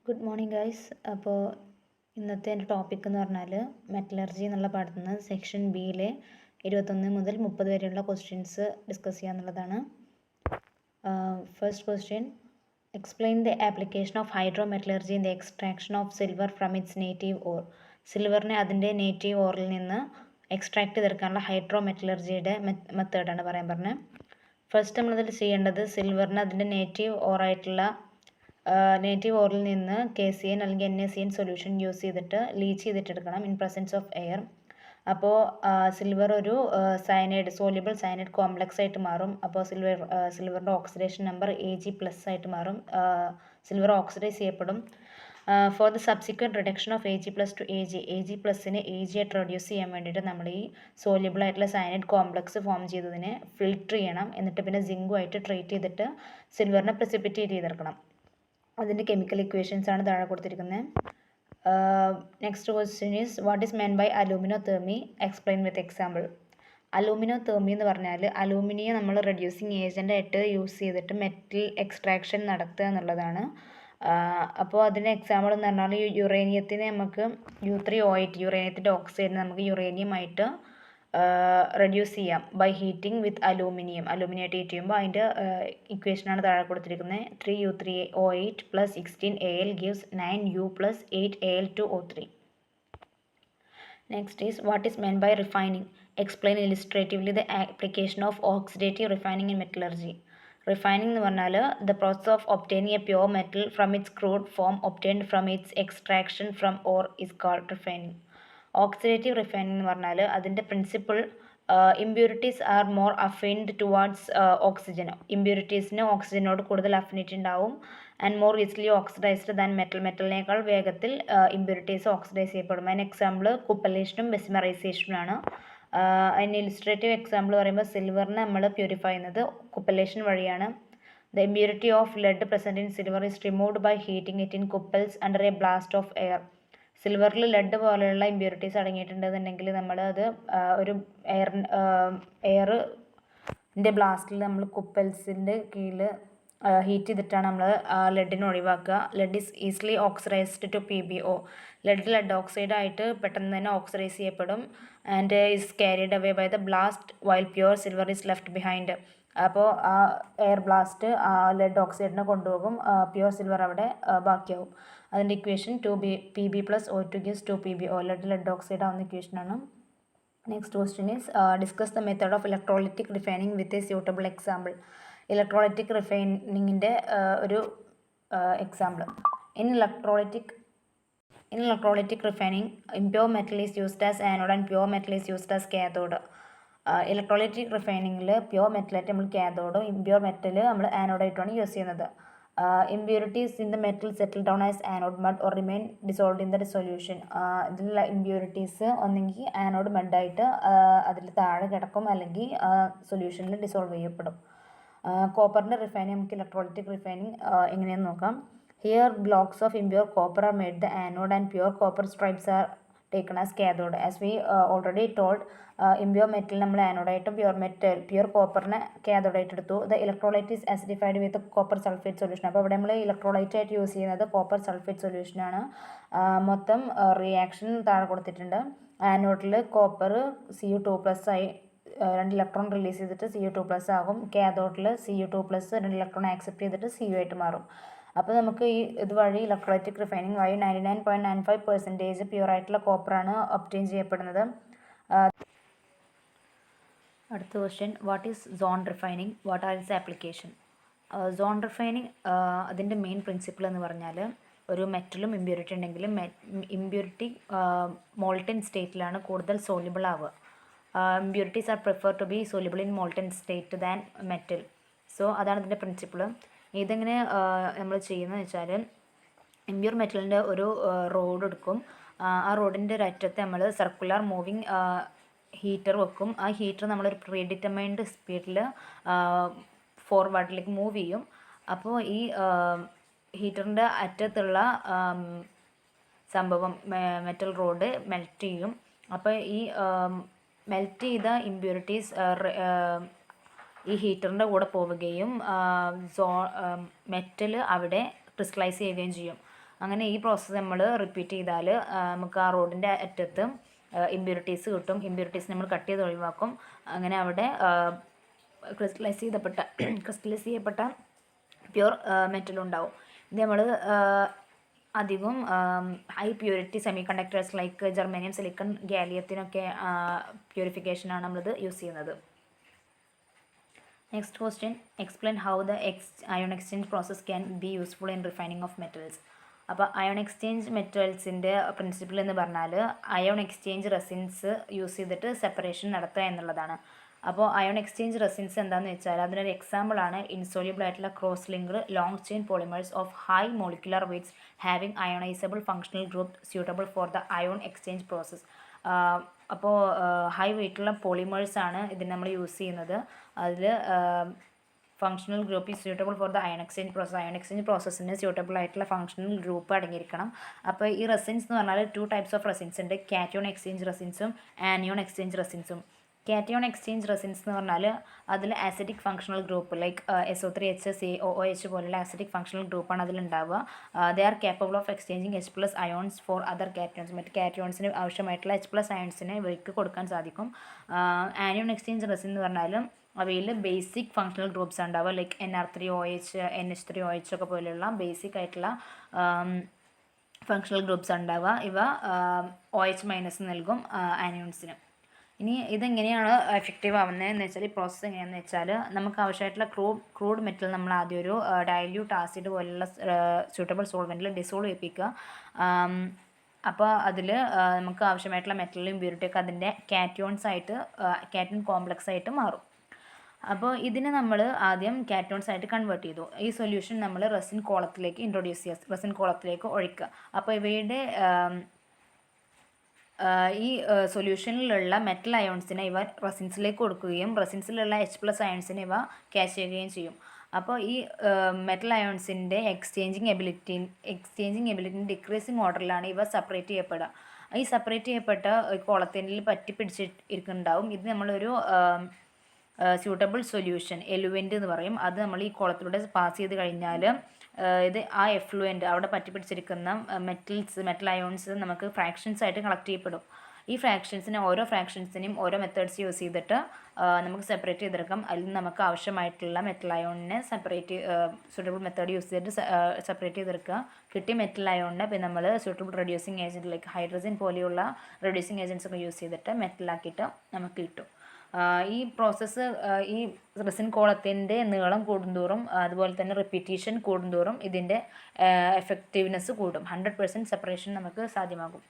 Good morning guys. അപ്പോൾ ഇന്നത്തെ എൻ്റെ ടോപ്പിക് എന്ന് പറഞ്ഞാൽ മെറ്റലർജി എന്നുള്ള പാഠത്തിൽ നിന്ന് സെക്ഷൻ ബിയിലെ 21 മുതൽ 30 വരെയുള്ള ക്വസ്റ്റ്യൻസ് ഡിസ്കസ് ചെയ്യുക എന്നുള്ളതാണ്. First question, explain the application of hydrometallurgy in the extraction of silver from its native ore. സിൽവറിനെ അതിൻ്റെ നേറ്റീവ് ഓറിൽ നിന്ന് എക്സ്ട്രാക്ട് ചെയ്തെടുക്കാനുള്ള ഹൈഡ്രോ മെറ്റലർജിയുടെ മെത്തേഡാണ് പറയാൻ പറഞ്ഞത്. ഫസ്റ്റ് നമ്മളതിൽ ചെയ്യേണ്ടത് സിൽവറിന് അതിൻ്റെ നേറ്റീവ് ഓറായിട്ടുള്ള ഓറിൽ നിന്ന് KCN അല്ലെങ്കിൽ NaCN സൊല്യൂഷൻ യൂസ് ചെയ്തിട്ട് ലീച്ച് ചെയ്തിട്ടെടുക്കണം ഇൻ പ്രസൻസ് ഓഫ് എയർ. അപ്പോൾ സിൽവർ ഒരു സയനൈഡ് സോല്യൂബിൾ സയനൈഡ് കോംപ്ലക്സ് ആയിട്ട് മാറും. അപ്പോൾ സിൽവറിൻ്റെ ഓക്സിഡേഷൻ നമ്പർ Ag+ ആയിട്ട് മാറും. സിൽവർ ഓക്സിഡൈസ് ചെയ്യപ്പെടും. For the subsequent reduction of Ag+ to Ag+നെ Ag ആയിട്ട് റെഡ്യൂസ് ചെയ്യാൻ വേണ്ടിയിട്ട് നമ്മൾ ഈ സോല്യൂബിൾ ആയിട്ടുള്ള സയനൈഡ് കോംപ്ലക്സ് ഫോം ചെയ്തതിനെ ഫിൽട്ടർ ചെയ്യണം. എന്നിട്ട് പിന്നെ സിങ്കുമായിട്ട് ട്രീറ്റ് ചെയ്തിട്ട് സിൽവറിനെ പ്രെസിപ്പിറ്റേറ്റ് ചെയ്തെടുക്കണം. അതിൻ്റെ കെമിക്കൽ ഇക്വേഷൻസ് ആണ് താഴെ കൊടുത്തിരിക്കുന്നത്. Next question is what is meant by aluminothermy, explain with example. Aluminothermy എന്ന് പറഞ്ഞാൽ അലൂമിനിയം നമ്മൾ റെഡ്യൂസിങ് ഏജൻ്റ് ആയിട്ട് യൂസ് ചെയ്തിട്ട് മെറ്റൽ എക്സ്ട്രാക്ഷൻ നടത്തുക എന്നുള്ളതാണ്. അപ്പോൾ അതിന് എക്സാമ്പിൾ എന്ന് പറഞ്ഞാൽ യുറേനിയത്തിനെ നമുക്ക് U3O8 യുറേനിയത്തിൻ്റെ ഓക്സൈഡിനെ നമുക്ക് യുറേനിയമായിട്ട് റെഡ്യൂസ് ചെയ്യാം ബൈ ഹീറ്റിംഗ് വിത്ത് അലൂമിനിയായിട്ട് ഹീറ്റ് ചെയ്യുമ്പോൾ അതിൻ്റെ ഇക്വേഷനാണ് താഴെ കൊടുത്തിരിക്കുന്നത്. 3U3O8 + 16Al gives 9U + 8Al2O3. Next is what is meant by refining, explain illustratively the application of oxidative refining in metallurgy. Refining എന്ന് പറഞ്ഞാൽ the process of obtaining a pure metal from its crude form obtained from its extraction from ore is called refining. Oxidative refining എന്ന് പറഞ്ഞാൽ അതിൻ്റെ principle impurities are more affined towards oxygen. ഇമ്പ്യൂരിറ്റീസിന് ഓക്സിജനോട് കൂടുതൽ affinity ഉണ്ടാവും. And more easily oxidised than മെറ്റലിനേക്കാൾ വേഗത്തിൽ impurities oxidise ചെയ്യപ്പെടും. അതിന് എക്സാമ്പിൾ കുപ്പലേഷനും മെസ്മറൈസേഷനുമാണ്. അതിന് ഇലിസ്ട്രേറ്റീവ് എക്സാമ്പിൾ പറയുമ്പോൾ സിൽവറിനെ നമ്മൾ പ്യൂരിഫൈ ചെയ്യുന്നത് കുപ്പലേഷൻ വഴിയാണ്. The impurity of lead present in silver is removed by heating it in cupels under a blast of air. സിൽവറിൽ ലെഡ് പോലെയുള്ള ഇമ്പ്യൂരിറ്റീസ് അടങ്ങിയിട്ടുണ്ടെന്നുണ്ടെങ്കിൽ നമ്മൾ അത് ഒരു എയറിൻ്റെ ബ്ലാസ്റ്റിൽ നമ്മൾ കുപ്പൽസിൻ്റെ കീഴിൽ ഹീറ്റ് ചെയ്തിട്ടാണ് നമ്മൾ ലെഡിനെ ഒഴിവാക്കുക. Lead is easily oxidised to PbO. Lead oxide ആയിട്ട് പെട്ടെന്ന് തന്നെ ഓക്സിഡൈസ് ചെയ്യപ്പെടും. And is carried away by the blast while pure silver is left behind. അപ്പോൾ ആ എയർ ബ്ലാസ്റ്റ് ആ ലെഡ് ഓക്സൈഡിനെ കൊണ്ടുപോകും, പ്യുവർ സിൽവർ അവിടെ ബാക്കിയാവും. അതിൻ്റെ equation 2Pb + O2 gives 2PbO. Lead oxide ആവുന്ന ഇക്വേഷനാണ്. Next question is discuss the method of electrolytic refining with a suitable example. Electrolytic റിഫൈനിങ്ങിൻ്റെ ഒരു example. In electrolytic refining impure metal is used as anode and pure metal is used as cathode. Electrolytic റിഫൈനിങ്ങിൽ pure മെറ്റലായിട്ട് നമ്മൾ കാഥോഡും impure metal നമ്മൾ ആനോഡായിട്ടാണ് use ചെയ്യുന്നത്. Impurities in the metal settle down as anode mud or remain dissolved in the solution. ഇതിലുള്ള impurities ഒന്നെങ്കിൽ anode മഡായിട്ട് അതിൽ താഴെ കിടക്കും, അല്ലെങ്കിൽ സൊല്യൂഷനിൽ ഡിസോൾവ് ചെയ്യപ്പെടും. കോപ്പറിൻ്റെ റിഫൈനിങ് നമുക്ക് ഇലക്ട്രോളിറ്റിക് റിഫൈനിങ് എങ്ങനെയാണെന്ന് നോക്കാം. Here blocks of impure copper are made the anode and pure copper stripes are taken as cathode. As we already told, impure metal നമ്മൾ ആനോഡായിട്ടും പ്യുവർ കോപ്പറിനെ കാഥോഡായിട്ട് എടുത്തു. The electrolyte is acidified with copper sulphate solution. അപ്പോൾ ഇവിടെ നമ്മൾ electrolyte ആയിട്ട് use ചെയ്യുന്നത് copper sulphate സൊല്യൂഷനാണ്. മൊത്തം റിയാക്ഷൻ താഴെ കൊടുത്തിട്ടുണ്ട്. ആനോഡിൽ കോപ്പർ Cu2+ ആയി 2 ഇലക്ട്രോൺ റിലീസ് ചെയ്തിട്ട് Cu2+ ആകും. കാഥോഡിൽ Cu2+ 2 ഇലക്ട്രോൺ ആക്സെപ്റ്റ് ചെയ്തിട്ട് Cu ആയിട്ട് മാറും. അപ്പോൾ നമുക്ക് ഈ ഇതുവഴി ഇലക്ട്രോലൈറ്റിക് റിഫൈനിങ് വഴി 99.95% പ്യുവർ ആയിട്ടുള്ള കോപ്പറാണ് ഒബ്റ്റെയിൻ ചെയ്യപ്പെടുന്നത്. അടുത്ത question, what is zone refining, what are its application. Zone refining അതിൻ്റെ മെയിൻ പ്രിൻസിപ്പിൾ എന്ന് പറഞ്ഞാൽ ഒരു മെറ്റലും ഇമ്പ്യൂരിറ്റി ഉണ്ടെങ്കിലും ഇമ്പ്യൂരിറ്റി മോൾട്ടൻ സ്റ്റേറ്റിലാണ് കൂടുതൽ സോല്യൂബിൾ ആവുക. Impurities are prefer to be soluble in molten state than metal. So അതാണ് ഇതിൻ്റെ പ്രിൻസിപ്പിൾ. ഇതെങ്ങനെ നമ്മൾ ചെയ്യുന്നതെന്ന് വെച്ചാൽ ഇമ്പ്യൂർ മെറ്റലിൻ്റെ ഒരു റോഡ് എടുക്കും. ആ റോഡിൻ്റെ ഒരറ്റത്ത് നമ്മൾ സർക്കുലർ മൂവിങ് ഹീറ്റർ വെക്കും. ആ ഹീറ്റർ നമ്മളൊരു പ്രീഡിറ്റർമൈൻഡ് സ്പീഡിൽ ഫോർവേഡിലേക്ക് മൂവ് ചെയ്യും. അപ്പോൾ ഈ ഹീറ്ററിൻ്റെ അറ്റത്തുള്ള സംഭവം മെറ്റൽ റോഡ് മെൽറ്റ് ചെയ്യും. അപ്പോൾ ഈ മെൽറ്റ് ചെയ്ത ഇമ്പ്യൂരിറ്റീസ് ഈ ഹീറ്ററിൻ്റെ കൂടെ പോവുകയും മെറ്റൽ അവിടെ ക്രിസ്റ്റലൈസ് ചെയ്യുകയും ചെയ്യും. അങ്ങനെ ഈ പ്രോസസ്സ് നമ്മൾ റിപ്പീറ്റ് ചെയ്താൽ നമുക്ക് ആ റോഡിൻ്റെ അറ്റത്ത് ഇമ്പ്യൂരിറ്റീസ് കിട്ടും. ഇമ്പ്യൂരിറ്റീസ് നമ്മൾ കട്ട് ചെയ്ത് ഒഴിവാക്കും. അങ്ങനെ അവിടെ ക്രിസ്റ്റലൈസ് ചെയ്യപ്പെട്ട പ്യുർ മെറ്റൽ ഉണ്ടാവും. ഇത് നമ്മൾ അധികം high purity semi conductors like germanium, silicon, ഗാലിയത്തിനൊക്കെ പ്യൂരിഫിക്കേഷനാണ് നമ്മളിത് യൂസ് ചെയ്യുന്നത്. Next question, explain how the ion exchange process can be useful in refining of metals. അപ്പോൾ അയോൺ എക്സ്ചേഞ്ച് മെറ്റൽസിൻ്റെ പ്രിൻസിപ്പിൾ എന്ന് പറഞ്ഞാൽ അയോൺ എക്സ്ചേഞ്ച് റെസിൻസ് യൂസ് ചെയ്തിട്ട് സെപ്പറേഷൻ നടത്തുക എന്നുള്ളതാണ്. അപ്പോൾ അയോൺ എക്സ്ചേഞ്ച് റെസിൻസ് എന്താണെന്ന് വെച്ചാൽ അതിനൊരു എക്സാമ്പിളാണ് ഇൻസോല്യൂബിൾ ആയിട്ടുള്ള cross linked long chain polymers of high molecular weights having ionisable functional group suitable for the ion exchange process. അപ്പോൾ ഹൈ വെയ്റ്റുള്ള പോളിമേഴ്സാണ് ഇതിന് നമ്മൾ യൂസ് ചെയ്യുന്നത്. അതിൽ functional group is suitable for the ion exchange process. Ion exchange പ്രോസസ്സിന് suitable ആയിട്ടുള്ള functional group അടങ്ങിയിരിക്കണം. അപ്പോൾ ഈ റെസിൻസ് എന്ന് പറഞ്ഞാൽ 2 ടൈപ്സ് ഓഫ് റെസിൻസ് ഉണ്ട്, കാറ്റയോൺ എക്സ്ചേഞ്ച് റെസിൻസും ആനിയോൺ എക്സ്ചേഞ്ച് റെസിൻസും. കാറ്റയോൺ എക്സ്ചേഞ്ച് റെസിൻസ് എന്ന് പറഞ്ഞാൽ അതിൽ acidic functional group like SO3H, COOH പോലുള്ള ആസിഡിക് ഫങ്ഷണൽ ഗ്രൂപ്പാണ് അതിലുണ്ടാവുക. They are capable of exchanging H+ ions for other cations. മറ്റ് കാറ്റയോൺസിന് ആവശ്യമായിട്ടുള്ള H+ അയോൺസിനെ ഇവർക്ക് കൊടുക്കാൻ സാധിക്കും. ആനിയോൺ എക്സ്ചേഞ്ച് റെസിൻ എന്ന് പറഞ്ഞാലും അവയിൽ ബേസിക് ഫങ്ഷണൽ ഗ്രൂപ്പ്സ് ഉണ്ടാവുക ലൈക്ക് NR3OH, NH3OH ഒക്കെ പോലെയുള്ള ബേസിക് ആയിട്ടുള്ള ഫങ്ഷണൽ ഗ്രൂപ്പ്സ് ഉണ്ടാവുക. ഇവ OH- നൽകും ആനിയോൺസിന്. ഇനി ഇതെങ്ങനെയാണ് എഫക്റ്റീവ് ആവുന്നതെന്ന് വെച്ചാൽ ഈ പ്രോസസ്സ് എങ്ങനെയാണെന്ന് വെച്ചാൽ നമുക്ക് ആവശ്യമായിട്ടുള്ള ക്രൂഡ് മെറ്റൽ നമ്മൾ ആദ്യം ഒരു ഡൈല്യൂട്ട് ആസിഡ് പോലുള്ള സ്യൂട്ടബിൾ സോൾവെൻറ്റിൽ ഡിസോൾവ് ചെയ്യിപ്പിക്കുക. അപ്പോൾ അതിൽ നമുക്ക് ആവശ്യമായിട്ടുള്ള മെറ്റലും ഇമ്പ്യൂരിറ്റിയൊക്കെ അതിൻ്റെ കാറ്റയോൺസ് ആയിട്ട് കാറ്റയോൺ കോംപ്ലക്സ് ആയിട്ട് മാറും. അപ്പോൾ ഇതിനെ നമ്മൾ ആദ്യം കാറ്റയോൺസ് ആയിട്ട് കൺവേർട്ട് ചെയ്തു. ഈ സൊല്യൂഷൻ നമ്മൾ റെസിൻ കോളത്തിലേക്ക് ഇൻട്രൊഡ്യൂസ് ചെയ്യുക, റെസിൻ കോളത്തിലേക്ക് ഒഴിക്കുക. അപ്പോൾ ഇവയുടെ ഈ സൊല്യൂഷനിലുള്ള മെറ്റൽ അയോൺസിനെ ഇവ റെസിൻസിലേക്ക് കൊടുക്കുകയും റെസിൻസിലുള്ള H+ അയോൺസിനെ ഇവ ക്യാച്ച് ചെയ്യുകയും ചെയ്യും. അപ്പോൾ ഈ മെറ്റൽ അയോൺസിൻ്റെ എക്സ്ചേഞ്ചിങ് എബിലിറ്റി ഡിക്രീസിങ് ഓർഡറിലാണ് ഇവ സെപ്പറേറ്റ് ചെയ്യപ്പെടുക. ഈ സെപ്പറേറ്റ് ചെയ്യപ്പെട്ട കോളത്തിൽ പറ്റി പിടിച്ചിരിക്കുന്നുണ്ടാവും. ഇത് നമ്മളൊരു സ്യൂട്ടബിൾ സൊല്യൂഷൻ എലുവെൻ്റ് എന്ന് പറയും. അത് നമ്മൾ ഈ കോളത്തിലൂടെ പാസ് ചെയ്ത് കഴിഞ്ഞാൽ ഇത് ആ എഫ്ലുവൻ്റ് അവിടെ പറ്റി പിടിച്ചിരിക്കുന്ന മെറ്റൽ അയോൺസ് നമുക്ക് ഫ്രാക്ഷൻസ് ആയിട്ട് കളക്ട് ചെയ്യപ്പെടും. ഈ ഓരോ ഫ്രാക്ഷൻസിനെയും ഓരോ മെത്തേഡ്സ് യൂസ് ചെയ്തിട്ട് നമുക്ക് സെപ്പറേറ്റ് ചെയ്തെടുക്കാം. അതിൽ നമുക്ക് ആവശ്യമായിട്ടുള്ള മെറ്റൽ അയോണിനെ സ്യൂട്ടബിൾ മെത്തേഡ് യൂസ് ചെയ്തിട്ട് സെപ്പറേറ്റ് ചെയ്തെടുക്കുക. കിട്ടിയ മെറ്റൽ അയോണിനെ പിന്നെ നമ്മൾ suitable reducing agent like hydrogen പോലെയുള്ള റെഡ്യൂസിങ് ഏജൻറ്റ്സ് ഒക്കെ യൂസ് ചെയ്തിട്ട് മെറ്റലാക്കിയിട്ട് നമുക്ക് കിട്ടും. ഈ പ്രോസസ്സ് ഈ റെസിൻ കോളത്തിൻ്റെ നീളം കൂടുന്തോറും അതുപോലെ തന്നെ റിപ്പീറ്റേഷൻ കൂടുന്തോറും ഇതിൻ്റെ എഫക്റ്റീവ്നെസ് കൂടും. 100% സെപ്പറേഷൻ നമുക്ക് സാധ്യമാകും.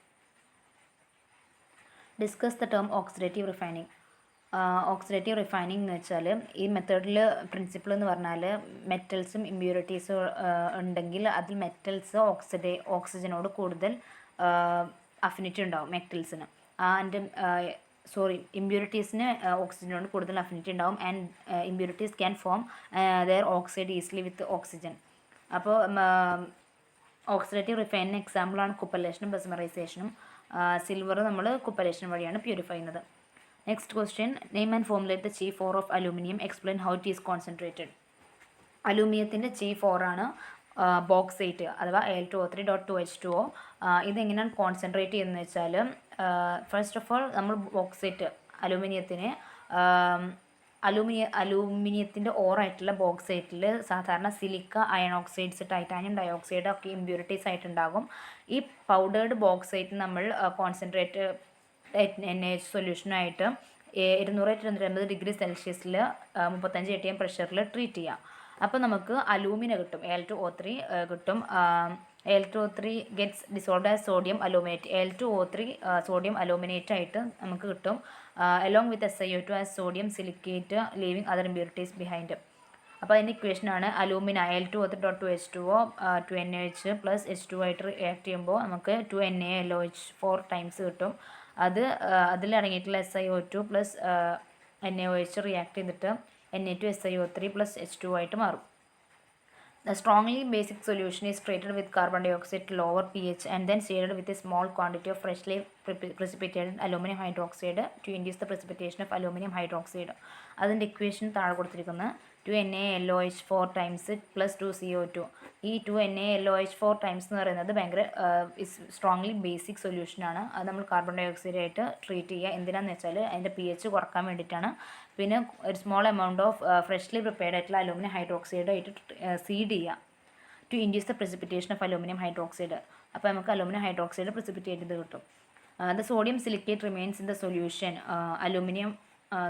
Discuss the term oxidative refining. Oxidative refining എന്ന് വെച്ചാൽ ഈ മെത്തേഡിൽ പ്രിൻസിപ്പിൾ എന്ന് പറഞ്ഞാൽ മെറ്റൽസും ഇമ്പ്യൂരിറ്റീസും ഉണ്ടെങ്കിൽ അതിൽ മെറ്റൽസ് ഓക്സിജനോട് കൂടുതൽ അഫിനിറ്റി ഉണ്ടാവും മെറ്റൽസിന്. ഇമ്പ്യൂരിറ്റീസിന് ഓക്സിജനോട് കൂടുതൽ അഫിനിറ്റി ഉണ്ടാവും. And impurities can form their oxide easily with oxygen. അപ്പോൾ ഓക്സിഡേറ്റീവ് റിഫൈനിന് എക്സാമ്പിളാണ് കുപ്പലേഷനും ബെസ്മറൈസേഷനും. സിൽവർ നമ്മൾ കുപ്പലേഷൻ വഴിയാണ് പ്യൂരിഫൈ ചെയ്യുന്നത്. Next question, name and formulate the Chi4 of aluminium. Explain how it is concentrated. അലൂമിനിയത്തിൻ്റെ Chi4 ആണ് ബോക്സൈറ്റ് അഥവാ Al2O3.2H2O. ഇതെങ്ങനെയാണ് കോൺസെൻട്രേറ്റ് ചെയ്യുന്നത് വെച്ചാൽ ഫസ്റ്റ് ഓഫ് ഓൾ നമ്മൾ ബോക്സൈറ്റ് അലൂമിനിയത്തിൻ്റെ ഓറായിട്ടുള്ള ബോക്സൈറ്റിൽ സാധാരണ silica, iron oxides, titanium dioxide ഒക്കെ ഇമ്പ്യൂരിറ്റീസ് ആയിട്ടുണ്ടാകും. ഈ പൗഡേർഡ് ബോക്സൈറ്റ് നമ്മൾ കോൺസെൻട്രേറ്റ് NaH സൊല്യൂഷനായിട്ട് 200-250 ഡിഗ്രി സെൽഷ്യസിൽ 35 atm പ്രഷറിൽ ട്രീറ്റ് ചെയ്യാം. അപ്പോൾ നമുക്ക് അലൂമിന കിട്ടും, Al2O3 കിട്ടും. Al2O3 gets dissolved as sodium aluminate. Al2O3 sodium aluminate ആയിട്ട് നമുക്ക് കിട്ടും. Along with SiO2 as sodium silicate leaving other impurities behind. അപ്പോൾ അതിൻ്റെ ഇക്വേഷനാണ് alumina Al2O3.2H2O 2NaOH plus H2 ആയിട്ട് റിയാക്ട് ചെയ്യുമ്പോൾ നമുക്ക് 2NaLOH 4 ടൈംസ് കിട്ടും. അതിലടങ്ങിയിട്ടുള്ള SiO2 പ്ലസ് NaOH റിയാക്ട് ചെയ്തിട്ട് Na2SiO3 പ്ലസ് H2 ആയിട്ട് മാറും. The strongly basic solution is treated with carbon dioxide to lower pH and then sealed with a small quantity of freshly precipitated aluminum hydroxide to induce the precipitation of aluminum hydroxide. അതിൻ്റെ equation താഴെ കൊടുത്തിരിക്കുന്നത് 2NaLOH 4 times plus 2CO2. ഈ 2NaLOH 4 times എന്ന് പറയുന്നത് ഭയങ്കര strongly basic സൊല്യൂഷനാണ്. അത് നമ്മൾ കാർബൺ ഡൈ ഓക്സൈഡ് ആയിട്ട് ട്രീറ്റ് ചെയ്യുക. എന്തിനാണെന്ന് വെച്ചാൽ അതിൻ്റെ pH കുറക്കാൻ വേണ്ടിയിട്ടാണ്. പിന്നെ ഒരു small amount of freshly prepared ആയിട്ടുള്ള അലൂമിനിയം ഹൈഡ്രോക്സൈഡ് ആയിട്ട് സീഡ് ചെയ്യുക to induce the precipitation of aluminium hydroxide. അപ്പോൾ നമുക്ക് അലൂമിനിയം ഹൈഡ്രോക്സൈഡ് precipitate ചെയ്ത് കിട്ടും. The sodium silicate remains in the solution.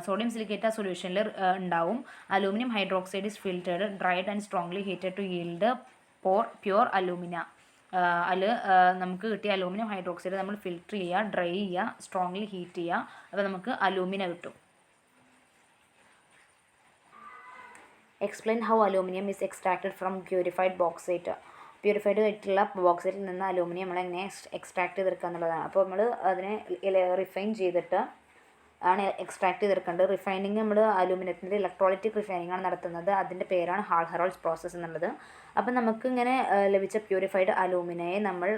Sodium silicate ആ സൊല്യൂഷനിൽ ഉണ്ടാവും. Aluminium hydroxide is filtered, dried and strongly heated to yield pure alumina. നമുക്ക് കിട്ടിയ aluminium hydroxide നമ്മൾ ഫിൽറ്റർ ചെയ്യുക, ഡ്രൈ ചെയ്യുക, സ്ട്രോങ്ലി ഹീറ്റ് ചെയ്യുക. അപ്പോൾ നമുക്ക് അലൂമിന കിട്ടും. Explain how aluminium is extracted from purified bauxite. Purified ആയിട്ടുള്ള ബോക്സൈറ്റിൽ നിന്ന് അലൂമിനിയം നമ്മൾ എങ്ങനെ എക്സ്ട്രാക്ട് ചെയ്തെടുക്കുക എന്നുള്ളതാണ്. അപ്പോൾ നമ്മൾ അതിനെ റിഫൈൻ ചെയ്തിട്ട് ആണ് എക്സ്ട്രാക്ട് ചെയ്തെടുക്കേണ്ടത്. റിഫൈനിങ് നമ്മൾ അലൂമിനിയത്തിൻ്റെ ഇലക്ട്രോളിറ്റിക് റിഫൈനിങ് ആണ് നടത്തുന്നത്. അതിൻ്റെ പേരാണ് ഹാൾ-ഹെറോൾഡ്സ് പ്രോസസ്സ് എന്നുള്ളത്. അപ്പം നമുക്കിങ്ങനെ ലഭിച്ച പ്യൂരിഫൈഡ് അലൂമിനയെ നമ്മൾ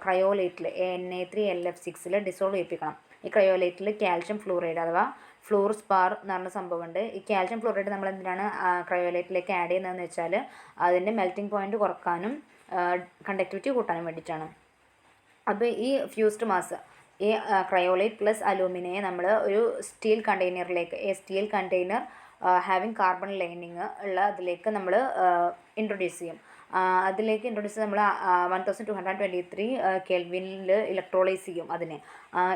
ക്രയോലേറ്റിൽ Na3LF6 ഡിസോൾവ് ചെയ്യിപ്പിക്കണം. ഈ ക്രയോലേറ്റിൽ കാൽഷ്യം ഫ്ലൂറൈഡ് അഥവാ ഫ്ലൂർ സ്പാർ എന്ന് പറഞ്ഞ സംഭവമുണ്ട്. ഈ കാൽഷ്യം ഫ്ലൂറൈഡ് നമ്മൾ എന്തിനാണ് ക്രയോലേറ്റിലേക്ക് ആഡ് ചെയ്യുന്നതെന്ന് വെച്ചാൽ അതിൻ്റെ മെൽറ്റിംഗ് പോയിൻറ്റ് കുറക്കാനും കണ്ടക്ടിവിറ്റി കൂട്ടാനും വേണ്ടിയിട്ടാണ്. അപ്പോൾ ഈ ഫ്യൂസ്ഡ് മാസ് ഈ ക്രയോലൈറ്റ് പ്ലസ് അലൂമിനിയെ നമ്മൾ ഒരു steel container having carbon lining ഉള്ള അതിലേക്ക് നമ്മൾ ഇൻട്രൊഡ്യൂസ് ചെയ്യും. അതിലേക്ക് ഇൻട്രൊഡ്യൂസ് നമ്മൾ 1223 കെൽവിനിൽ ഇലക്ട്രോളൈസ് ചെയ്യും അതിനെ.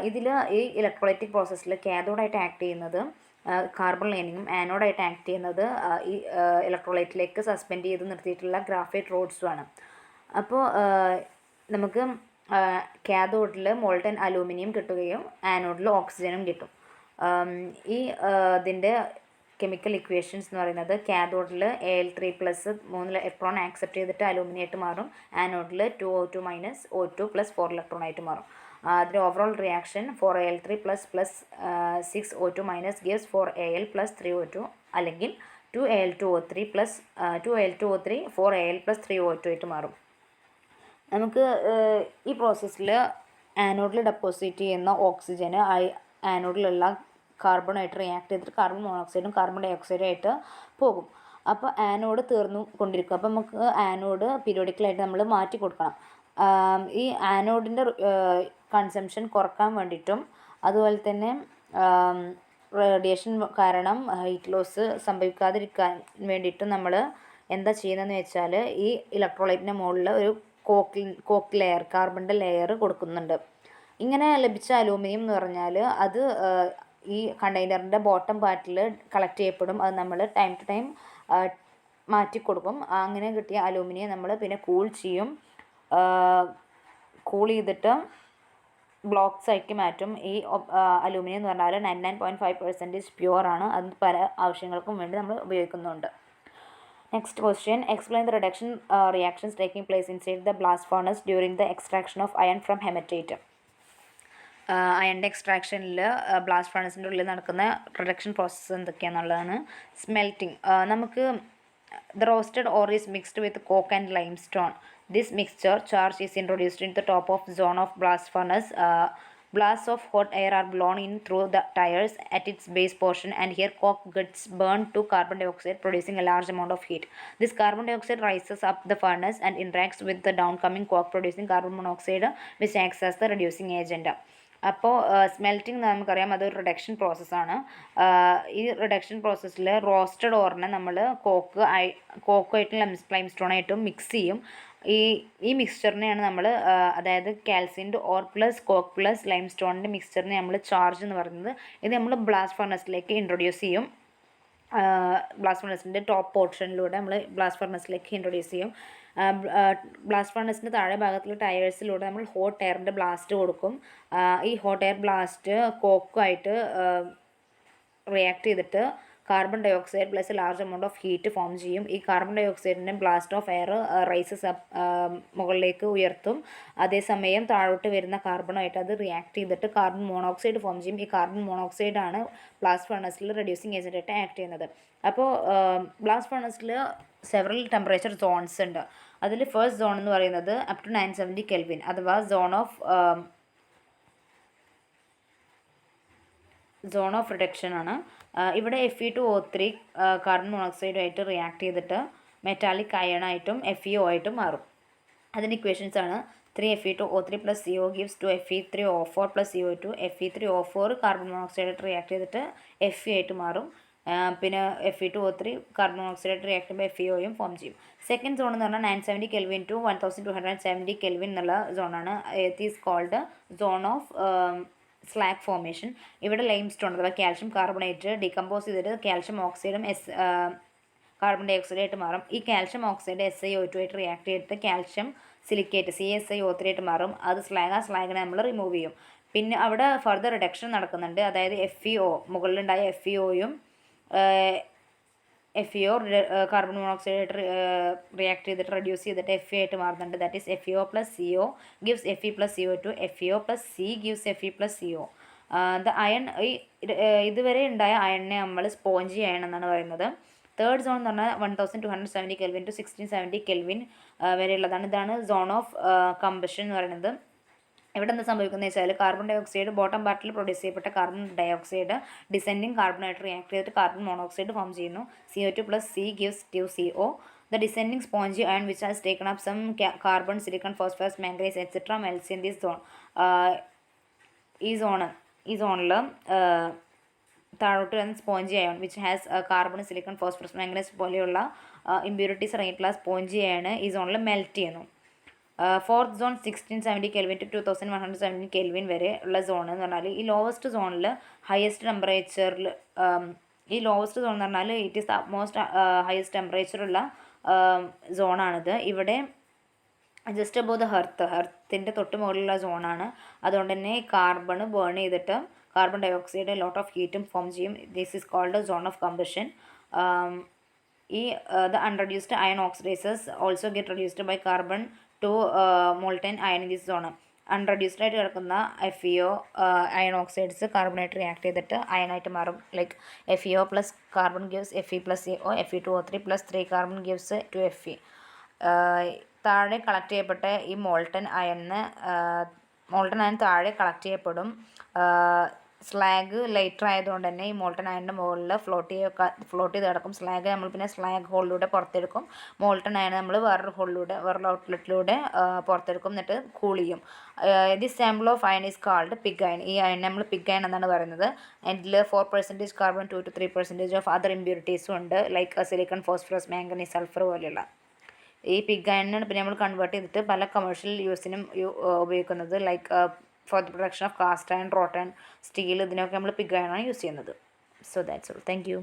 ഇതിൽ ഈ ഇലക്ട്രോലൈറ്റിക് പ്രോസസ്സിൽ കാഥോഡായിട്ട് ആക്ട് ചെയ്യുന്നത് കാർബൺ ലൈനിങ്ങും ആനോഡായിട്ട് ആക്ട് ചെയ്യുന്നത് ഈ ഇലക്ട്രോലൈറ്റിലേക്ക് സസ്പെൻഡ് ചെയ്ത് നിർത്തിയിട്ടുള്ള ഗ്രാഫൈറ്റ് റോഡ്സുമാണ്. അപ്പോൾ നമുക്ക് കാഥോഡിൽ മോൾട്ടൻ അലൂമിനിയം കിട്ടുകയും ആനോഡിൽ ഓക്സിജനും കിട്ടും. ഈ ഇതിൻ്റെ കെമിക്കൽ ഇക്വേഷൻസ് എന്ന് പറയുന്നത് കാഥോഡിൽ Al3+ 3 ഇലക്ട്രോൺ ആക്സെപ്റ്റ് ചെയ്തിട്ട് അലൂമിനിയായിട്ട് മാറും. ആനോഡിൽ 2O2- O2 + 4 ഇലക്ട്രോൺ ആയിട്ട് മാറും. അതിൻ്റെ overall reaction 4Al3+ 6O2- gives 4Al + 3O2 അല്ലെങ്കിൽ 2Al2O3 4Al + 3O2 ആയിട്ട് മാറും. നമുക്ക് ഈ പ്രോസസ്സിൽ ആനോഡിൽ ഡെപ്പോസിറ്റ് ചെയ്യുന്ന ഓക്സിജന് ആനോഡിലുള്ള കാർബണായിട്ട് റിയാക്ട് ചെയ്തിട്ട് കാർബൺ മോണോക്സൈഡും കാർബൺ ഡൈ ഓക്സൈഡും ആയിട്ട് പോകും. അപ്പോൾ ആനോഡ് തീർന്നു കൊണ്ടിരിക്കും. അപ്പോൾ നമുക്ക് ആനോഡ് പീരിയോഡിക്കലായിട്ട് നമ്മൾ മാറ്റി കൊടുക്കണം. ഈ ആനോഡിൻ്റെ കൺസംഷൻ കുറക്കാൻ വേണ്ടിയിട്ടും അതുപോലെ തന്നെ റേഡിയേഷൻ കാരണം ഹീറ്റ് ലോസ് സംഭവിക്കാതിരിക്കാൻ വേണ്ടിയിട്ടും നമ്മൾ എന്താ ചെയ്യുന്നതെന്ന് വെച്ചാൽ ഈ ഇലക്ട്രോലൈറ്റിൻ്റെ മുകളിൽ ഒരു കോക്ക് ലെയർ കാർബണിൻ്റെ ലെയർ കൊടുക്കുന്നുണ്ട്. ഇങ്ങനെ ലഭിച്ച അലൂമിനിയം എന്ന് പറഞ്ഞാൽ അത് ഈ കണ്ടെയ്നറിൻ്റെ ബോട്ടം പാർട്ടിൽ കളക്ട് ചെയ്യപ്പെടും. അത് നമ്മൾ ടൈം ടു ടൈം മാറ്റി കൊടുക്കും. അങ്ങനെ കിട്ടിയ അലൂമിനിയം നമ്മൾ പിന്നെ കൂൾ ചെയ്യും. കൂൾ ചെയ്തിട്ട് ബ്ലോക്സ് ആക്കി മാറ്റും. ഈ അലൂമിനിയം എന്ന് പറഞ്ഞാൽ 99.5% പ്യുവറാണ്. അത് പല ആവശ്യങ്ങൾക്കും വേണ്ടി നമ്മൾ ഉപയോഗിക്കുന്നുണ്ട്. Next question, explain the reduction reactions taking place inside the blast furnace during the extraction of iron from hematite. അയണിൻ്റെ എക്സ്ട്രാക്ഷനിൽ ബ്ലാസ്റ്റ് ഫർണസിൻ്റെ ഉള്ളിൽ നടക്കുന്ന റിഡക്ഷൻ പ്രോസസ്സ് എന്തൊക്കെയാണെന്നുള്ളതാണ്. സ്മെൽറ്റിംഗ്, നമുക്ക് the roasted ore is mixed with coke and limestone. This mixture charge is introduced into the top of zone of blast furnace. Blasts of hot air are blown in through the tires at its base portion, and here coke gets burned to carbon dioxide, producing a large amount of heat. This carbon dioxide rises up the furnace and interacts with the downcoming coke, producing carbon monoxide, which acts as the reducing agent. അപ്പോൾ smelting നമുക്കറിയാം അതൊരു reduction പ്രോസസ്സാണ്. ഈ reduction പ്രോസസ്സിൽ roasted ഓറിനെ നമ്മൾ കോക്കുമായിട്ടും ലൈംസ്റ്റോണായിട്ടും mix ചെയ്യും. ഈ മിക്സ്ചറിനെയാണ് നമ്മൾ അതായത് കാൽസിൻ്റെ ഓർ പ്ലസ് കോക്ക് പ്ലസ് ലൈംസ്റ്റോണിൻ്റെ മിക്സ്ചറിനെ നമ്മൾ ചാർജ് എന്ന് പറയുന്നത്. ഇത് നമ്മൾ ബ്ലാസ്റ്റ് ഫർണസിലേക്ക് ഇൻട്രൊഡ്യൂസ് ചെയ്യും. ബ്ലാസ്റ്റ് ഫർണസിൻ്റെ ടോപ്പ് പോർഷനിലൂടെ നമ്മൾ ബ്ലാസ്റ്റ് ഫർണസിലേക്ക് ഇൻട്രൊഡ്യൂസ് ചെയ്യും. ബ്ലാസ്റ്റ് ഫർണസിൻ്റെ താഴെ ഭാഗത്തുള്ള ടയേഴ്സിലൂടെ നമ്മൾ ഹോട്ട് എയറിൻ്റെ ബ്ലാസ്റ്റ് കൊടുക്കും. ഈ ഹോട്ട് എയർ ബ്ലാസ്റ്റ് കോക്കുമായിട്ട് റിയാക്ട് ചെയ്തിട്ട് carbon dioxide plus large amount of heat form ചെയ്യും. ഈ കാർബൺ ഡൈ ഓക്സൈഡിൻ്റെ ബ്ലാസ്റ്റ് ഓഫ് എയർ റൈസസ് മുകളിലേക്ക് ഉയർത്തും. അതേസമയം താഴോട്ട് വരുന്ന കാർബണുമായിട്ട് അത് റിയാക്ട് ചെയ്തിട്ട് കാർബൺ മോണോക്സൈഡ് ഫോം ചെയ്യും. ഈ കാർബൺ മോണോക്സൈഡാണ് ബ്ലാസ്റ്റ് ഫർണസിൽ റെഡ്യൂസിങ് ഏജൻറ്റായിട്ട് ആക്ട് ചെയ്യുന്നത്. അപ്പോൾ ബ്ലാസ്റ്റ് ഫർണസിൽ സെവറൽ ടെമ്പറേച്ചർ സോൺസ് ഉണ്ട്. അതിൽ ഫസ്റ്റ് സോൺ എന്ന് പറയുന്നത് അപ് ടു 970 കെൽവിൻ അഥവാ zone of zone of reduction ആണ്. ഇവിടെ Fe2O3 കാർബൺ മോണോക്സൈഡുമായിട്ട് റിയാക്ട് ചെയ്തിട്ട് മെറ്റാലിക് അയൺ ആയിട്ടും FeO ആയിട്ടും മാറും. അതിൻ്റെ ഇക്വേഷൻസ് ആണ് 3Fe2O3 plus CO gives 2Fe3O4 plus CO2. Fe3O4 carbon മോണോക്സൈഡായിട്ട് റിയാക്ട് ചെയ്തിട്ട് Fe ആയിട്ട് മാറും. പിന്നെ Fe2O3 കാർബൺ മോണോക്സൈഡായിട്ട് റിയാക്ട് ചെയ്യുമ്പോൾ FeOയും ഫോം ചെയ്യും. സെക്കൻഡ് സോൺ എന്ന് പറഞ്ഞാൽ 970 Kelvin to 1270 Kelvin എന്നുള്ള സോണാണ്. It is cold zone of slag formation. ഇവിടെ ലൈം സ്റ്റോൺ അഥവാ കാൽഷ്യം കാർബണേറ്റ് ഡീകമ്പോസ് ചെയ്തിട്ട് കാൽഷ്യം ഓക്സൈഡും കാർബൺ ഡൈ ഓക്സൈഡ് ആയിട്ട് മാറും. ഈ കാൽഷ്യം ഓക്സൈഡ് SiO2 ആയിട്ട് റിയാക്ട് ചെയ്തിട്ട് കാൽഷ്യം സിലിക്കേറ്റ് CaSiO3 ആയിട്ട് മാറും. അത് ആ സ്ലാഗിനെ നമ്മൾ റിമൂവ് ചെയ്യും. പിന്നെ അവിടെ ഫർദർ റിഡക്ഷൻ നടക്കുന്നുണ്ട്. അതായത് FeO മുകളിലുണ്ടായ FeOയും FeO കാർബൺ മോണോക്സൈഡ് ആയിട്ട് റിയാക്ട് ചെയ്തിട്ട് റെഡ്യൂസ് ചെയ്തിട്ട് Fe ആയിട്ട് മാറുന്നുണ്ട്. That is FeO plus CO gives Fe plus CO2. FeO plus C gives Fe plus CO. The iron ഇതുവരെ ഉണ്ടായ അയണിനെ നമ്മൾ സ്പോഞ്ചി അയൺ എന്നാണ് പറയുന്നത്. തേർഡ് സോൺ എന്ന് പറഞ്ഞാൽ 1270 Kelvin to 1670 Kelvin വരെയുള്ളതാണ്. ഇതാണ് സോൺ ഓഫ് കമ്പഷൻ എന്ന് പറയുന്നത്. ഇവിടെ എന്താ സംഭവിക്കുന്നത് വെച്ചാൽ കാർബൺ ഡൈ ഓക്സൈഡ് ബോട്ടം പാർട്ടിൽ പ്രൊഡ്യൂസ് ചെയ്യപ്പെട്ട കാർബൺ ഡൈ ഓക്സൈഡ് ഡിസെൻഡിങ് കാർബണായിട്ട് റിയാക്ട് ചെയ്തിട്ട് കാർബൺ മോണോക്സൈഡ് ഫോം ചെയ്യുന്നു. CO2 plus C gives 2CO. The descending spongy ion which has taken up some carbon, silicon, phosphorus, manganese, etc. melts in this zone. ഈ സോണിൽ താഴോട്ട് വരുന്ന spongy iron which has carbon, silicon, phosphorus, manganese പോലെയുള്ള impurities ഇറങ്ങിയിട്ടുള്ള spongy iron ഈ സോണിൽ melt ചെയ്യുന്നു. Fourth zone 1670 Kelvin to 2170 Kelvin വരെ ഉള്ള സോൺ എന്ന് പറഞ്ഞാൽ ഈ ലോവസ്റ്റ് സോണിൽ ഹയസ്റ്റ് ടെമ്പറേച്ചറിൽ ഈ ലോവസ്റ്റ് സോൺ എന്ന് പറഞ്ഞാൽ it is the most highest ടെമ്പറേച്ചറുള്ള സോണാണിത്. ഇവിടെ ജസ്റ്റ് അബോവ് ദ ഹെർത്തിൻ്റെ തൊട്ട് മുകളിലുള്ള സോണാണ്. അതുകൊണ്ട് തന്നെ കാർബൺ ബേൺ ചെയ്തിട്ട് carbon dioxide lot of ഹീറ്റും ഫോം ചെയ്യും. This is cold zone of combustion. ഈ the unreduced iron oxidises also get reduced by carbon to molten iron in this zone. Unreduced ആയിട്ട് കിടക്കുന്ന FeO അയൺ ഓക്സൈഡ്സ് കാർബണായിട്ട് react ചെയ്തിട്ട് അയണായിട്ട് മാറും. Like FeO plus carbon gives Fe plus CO. Fe2O3 plus 3 carbon gives 2Fe. താഴെ collect ചെയ്യപ്പെട്ട ഈ molten iron താഴെ കളക്ട് ചെയ്യപ്പെടും. സ്ലാഗ് ലൈറ്റർ ആയതുകൊണ്ട് തന്നെ ഈ മോൾട്ടൻ അയണിൻ്റെ മുകളിൽ ഫ്ലോട്ട് ചെയ്ത് കിടക്കും. സ്ലാഗ് നമ്മൾ പിന്നെ സ്ലാഗ് ഹോളിലൂടെ പുറത്തെടുക്കും. മോൾട്ടൻ അയൺ നമ്മൾ വേറൊരു ഔട്ട്ലെറ്റിലൂടെ പുറത്തെടുക്കും, എന്നിട്ട് കൂൾ ചെയ്യും. This sample of iron is called pig iron. ഈ അയൺ നമ്മൾ പിഗ് അയൺ എന്നാണ് പറയുന്നത്. ഇതിൽ 4% കാർബൺ, 2 to 3% ഓഫ് അതർ ഇമ്പ്യൂരിറ്റീസും ഉണ്ട്, like silicon, phosphorus, manganese, sulphur പോലെയുള്ള. ഈ പിഗ് അയണിനാണ് പിന്നെ നമ്മൾ കൺവേർട്ട് ചെയ്തിട്ട് പല കമേഴ്ഷ്യൽ യൂസിനും ഉപയോഗിക്കുന്നത്. Like for the production of cast iron, wrought iron, steel, ഇതിനൊക്കെ നമ്മൾ പിഗ് അയണാണ് യൂസ് ചെയ്യുന്നത്. So that's all. Thank U.